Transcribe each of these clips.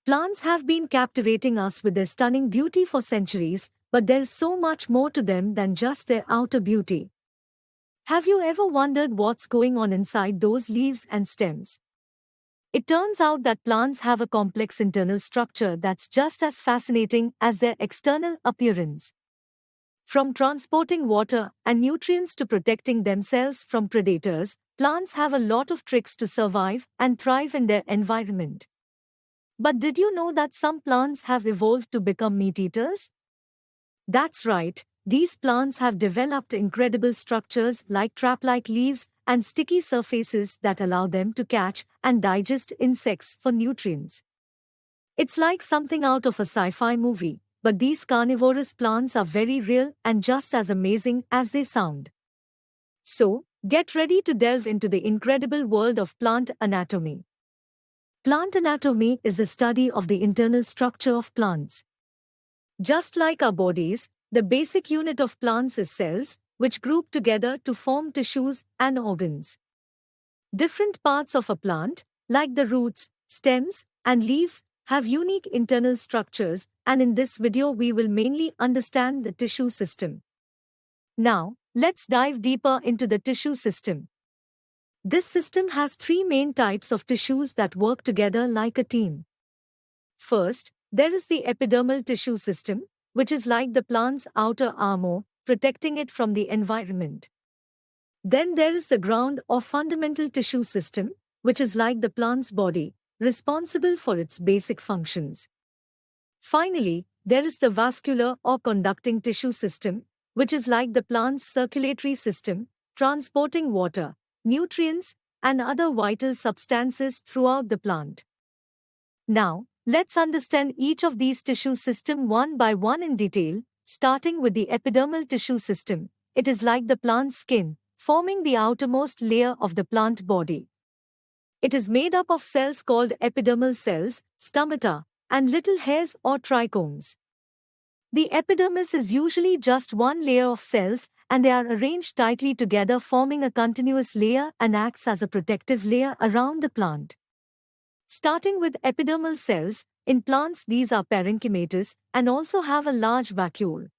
Plants have been captivating us with their stunning beauty for centuries, but there is so much more to them than just their outer beauty. Have you ever wondered what's going on inside those leaves and stems? It turns out that plants have a complex internal structure that's just as fascinating as their external appearance. From transporting water and nutrients to protecting themselves from predators, plants have a lot of tricks to survive and thrive in their environment. But did you know that some plants have evolved to become meat eaters? That's right, these plants have developed incredible structures like trap-like leaves and sticky surfaces that allow them to catch and digest insects for nutrients. It's like something out of a sci-fi movie, but these carnivorous plants are very real and just as amazing as they sound. So, get ready to delve into the incredible world of plant anatomy. Plant anatomy is the study of the internal structure of plants. Just like our bodies, the basic unit of plants is cells, which group together to form tissues and organs. Different parts of a plant, like the roots, stems, and leaves, have unique internal structures, and in this video we will mainly understand the tissue system. Now, let's dive deeper into the tissue system. This system has three main types of tissues that work together like a team. First, there is the epidermal tissue system, which is like the plant's outer armor, protecting it from the environment. Then there is the ground or fundamental tissue system, which is like the plant's body, responsible for its basic functions. Finally, there is the vascular or conducting tissue system, which is like the plant's circulatory system, transporting water, nutrients, and other vital substances throughout the plant. Now, let's understand each of these tissue systems one by one in detail, starting with the epidermal tissue system. It is like the plant's skin, forming the outermost layer of the plant body. It is made up of cells called epidermal cells, stomata, and little hairs or trichomes. The epidermis is usually just one layer of cells, and they are arranged tightly together forming a continuous layer and acts as a protective layer around the plant. Starting with epidermal cells, in plants these are parenchymatous and also have a large vacuole.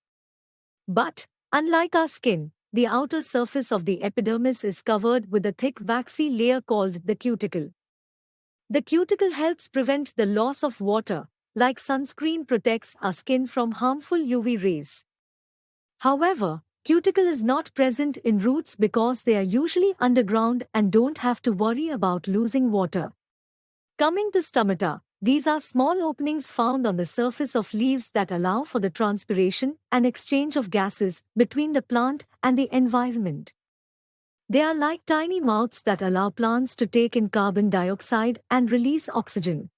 But, unlike our skin, the outer surface of the epidermis is covered with a thick waxy layer called the cuticle. The cuticle helps prevent the loss of water, like sunscreen protects our skin from harmful UV rays. However, cuticle is not present in roots because they are usually underground and don't have to worry about losing water. Coming to stomata, these are small openings found on the surface of leaves that allow for the transpiration and exchange of gases between the plant and the environment. They are like tiny mouths that allow plants to take in carbon dioxide and release oxygen.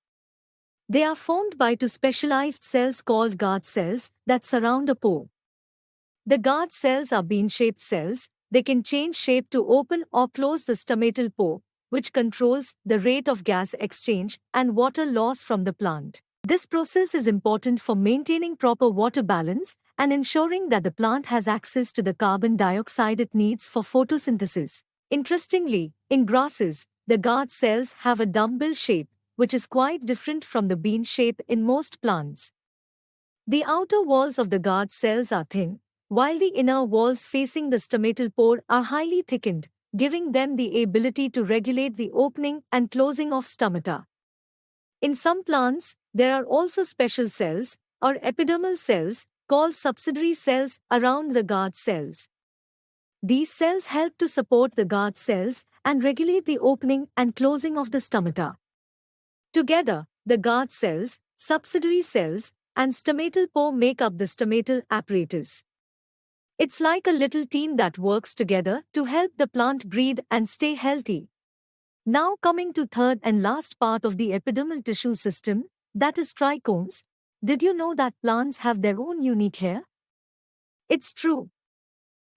They are formed by two specialized cells called guard cells that surround a pore. The guard cells are bean-shaped cells. They can change shape to open or close the stomatal pore, which controls the rate of gas exchange and water loss from the plant. This process is important for maintaining proper water balance and ensuring that the plant has access to the carbon dioxide it needs for photosynthesis. Interestingly, in grasses, the guard cells have a dumbbell shape, which is quite different from the bean shape in most plants. The outer walls of the guard cells are thin, while the inner walls facing the stomatal pore are highly thickened, giving them the ability to regulate the opening and closing of stomata. In some plants, there are also special cells, or epidermal cells, called subsidiary cells around the guard cells. These cells help to support the guard cells and regulate the opening and closing of the stomata. Together, the guard cells, subsidiary cells, and stomatal pore make up the stomatal apparatus. It's like a little team that works together to help the plant breathe and stay healthy. Now coming to third and last part of the epidermal tissue system, that is trichomes. Did you know that plants have their own unique hair? It's true.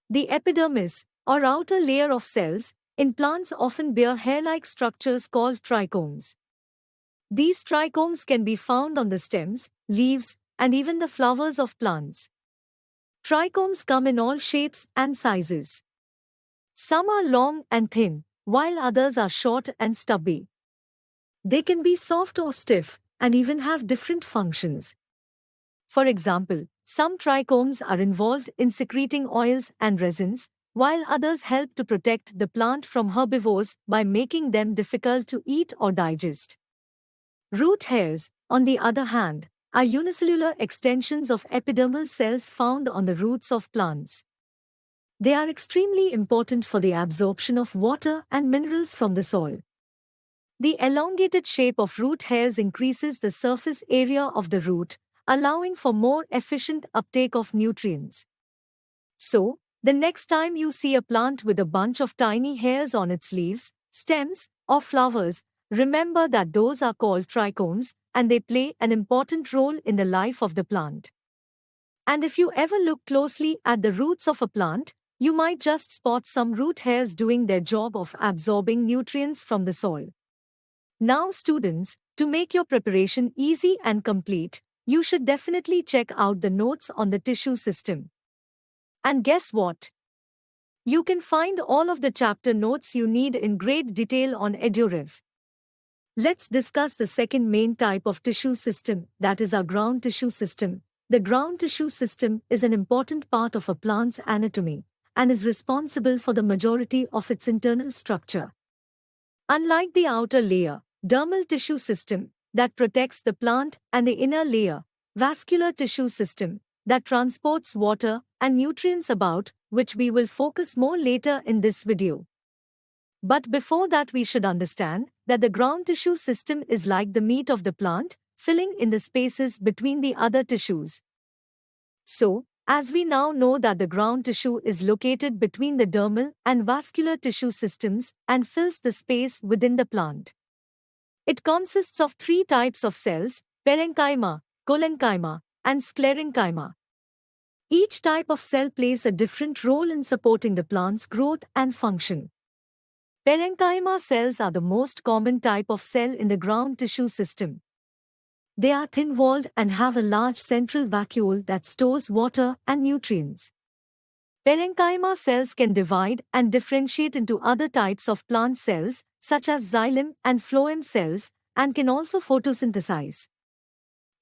The epidermis, or outer layer of cells, in plants often bear hair-like structures called trichomes. These trichomes can be found on the stems, leaves, and even the flowers of plants. Trichomes come in all shapes and sizes. Some are long and thin, while others are short and stubby. They can be soft or stiff, and even have different functions. For example, some trichomes are involved in secreting oils and resins, while others help to protect the plant from herbivores by making them difficult to eat or digest. Root hairs, on the other hand, are unicellular extensions of epidermal cells found on the roots of plants. They are extremely important for the absorption of water and minerals from the soil. The elongated shape of root hairs increases the surface area of the root, allowing for more efficient uptake of nutrients. So, the next time you see a plant with a bunch of tiny hairs on its leaves, stems, or flowers, remember that those are called trichomes, and they play an important role in the life of the plant. And if you ever look closely at the roots of a plant, you might just spot some root hairs doing their job of absorbing nutrients from the soil. Now students, to make your preparation easy and complete, you should definitely check out the notes on the tissue system. And guess what? You can find all of the chapter notes you need in great detail on EduRev. Let's discuss the second main type of tissue system, that is our ground tissue system. The ground tissue system is an important part of a plant's anatomy and is responsible for the majority of its internal structure. Unlike the outer layer, dermal tissue system, that protects the plant, and the inner layer, vascular tissue system, that transports water and nutrients about, which we will focus more later in this video. But before that, we should understand that the ground tissue system is like the meat of the plant, filling in the spaces between the other tissues. So, as we now know that the ground tissue is located between the dermal and vascular tissue systems and fills the space within the plant. It consists of three types of cells: parenchyma, collenchyma, and sclerenchyma. Each type of cell plays a different role in supporting the plant's growth and function. Parenchyma cells are the most common type of cell in the ground tissue system. They are thin-walled and have a large central vacuole that stores water and nutrients. Parenchyma cells can divide and differentiate into other types of plant cells, such as xylem and phloem cells, and can also photosynthesize.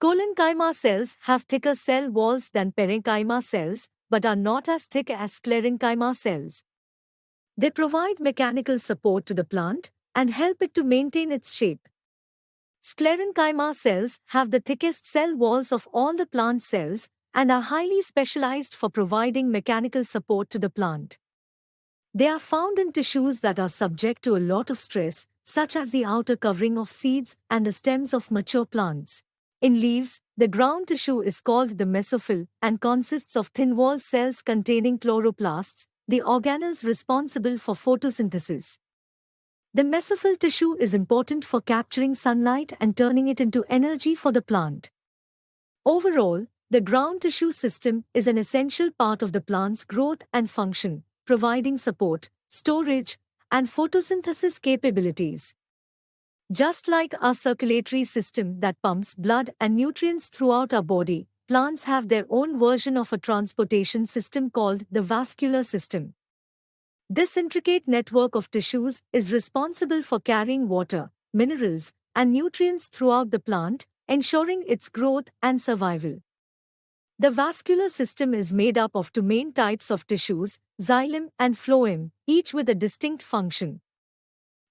Collenchyma cells have thicker cell walls than parenchyma cells, but are not as thick as sclerenchyma cells. They provide mechanical support to the plant and help it to maintain its shape. Sclerenchyma cells have the thickest cell walls of all the plant cells and are highly specialized for providing mechanical support to the plant. They are found in tissues that are subject to a lot of stress, such as the outer covering of seeds and the stems of mature plants. In leaves, the ground tissue is called the mesophyll and consists of thin-walled cells containing chloroplasts, the organelles responsible for photosynthesis. The mesophyll tissue is important for capturing sunlight and turning it into energy for the plant. Overall, the ground tissue system is an essential part of the plant's growth and function, providing support, storage, and photosynthesis capabilities. Just like our circulatory system that pumps blood and nutrients throughout our body, plants have their own version of a transportation system called the vascular system. This intricate network of tissues is responsible for carrying water, minerals, and nutrients throughout the plant, ensuring its growth and survival. The vascular system is made up of two main types of tissues, xylem and phloem, each with a distinct function.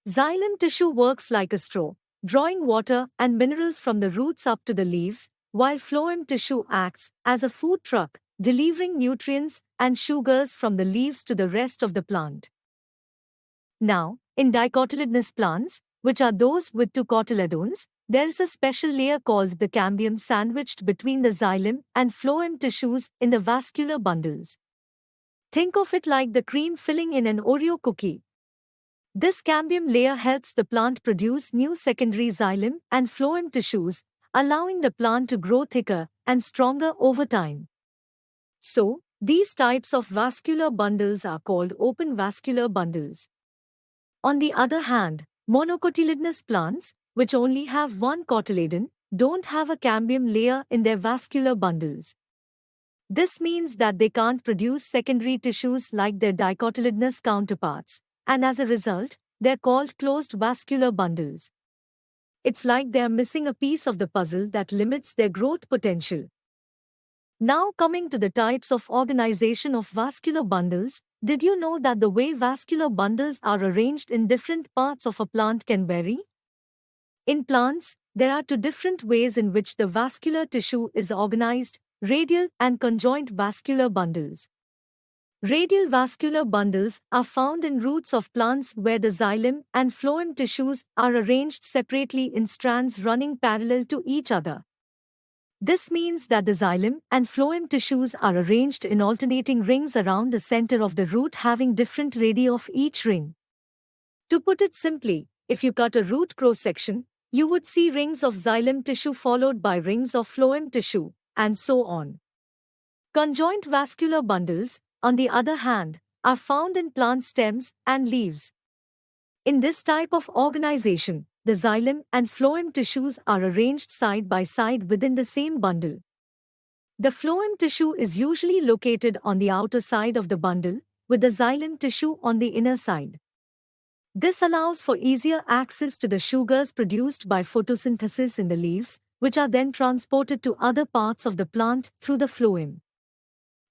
Xylem tissue works like a straw, drawing water and minerals from the roots up to the leaves, while phloem tissue acts as a food truck, delivering nutrients and sugars from the leaves to the rest of the plant. Now, in dicotyledonous plants, which are those with two cotyledons, there is a special layer called the cambium sandwiched between the xylem and phloem tissues in the vascular bundles. Think of it like the cream filling in an Oreo cookie. This cambium layer helps the plant produce new secondary xylem and phloem tissues, allowing the plant to grow thicker and stronger over time. So, these types of vascular bundles are called open vascular bundles. On the other hand, monocotyledonous plants, which only have one cotyledon, don't have a cambium layer in their vascular bundles. This means that they can't produce secondary tissues like their dicotyledonous counterparts, and as a result, they're called closed vascular bundles. It's like they're missing a piece of the puzzle that limits their growth potential. Now coming to the types of organization of vascular bundles, did you know that the way vascular bundles are arranged in different parts of a plant can vary? In plants, there are two different ways in which the vascular tissue is organized: radial and conjoint vascular bundles. Radial vascular bundles are found in roots of plants where the xylem and phloem tissues are arranged separately in strands running parallel to each other. This means that the xylem and phloem tissues are arranged in alternating rings around the center of the root, having different radii of each ring. To put it simply, if you cut a root cross-section, you would see rings of xylem tissue followed by rings of phloem tissue, and so on. Conjoint vascular bundles, on the other hand, are found in plant stems and leaves. In this type of organization, the xylem and phloem tissues are arranged side by side within the same bundle. The phloem tissue is usually located on the outer side of the bundle, with the xylem tissue on the inner side. This allows for easier access to the sugars produced by photosynthesis in the leaves, which are then transported to other parts of the plant through the phloem.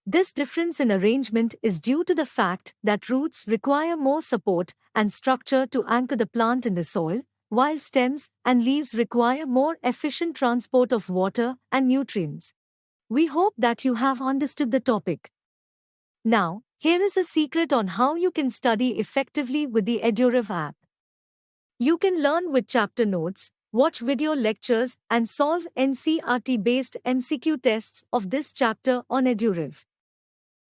This difference in arrangement is due to the fact that roots require more support and structure to anchor the plant in the soil, while stems and leaves require more efficient transport of water and nutrients. We hope that you have understood the topic. Now, here is a secret on how you can study effectively with the EduRev app. You can learn with chapter notes, watch video lectures, and solve NCERT-based MCQ tests of this chapter on EduRev.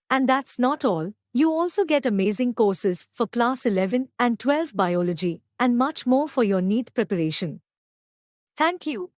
And that's not all, you also get amazing courses for Class 11 and 12 biology, and much more for your NEET preparation. Thank you.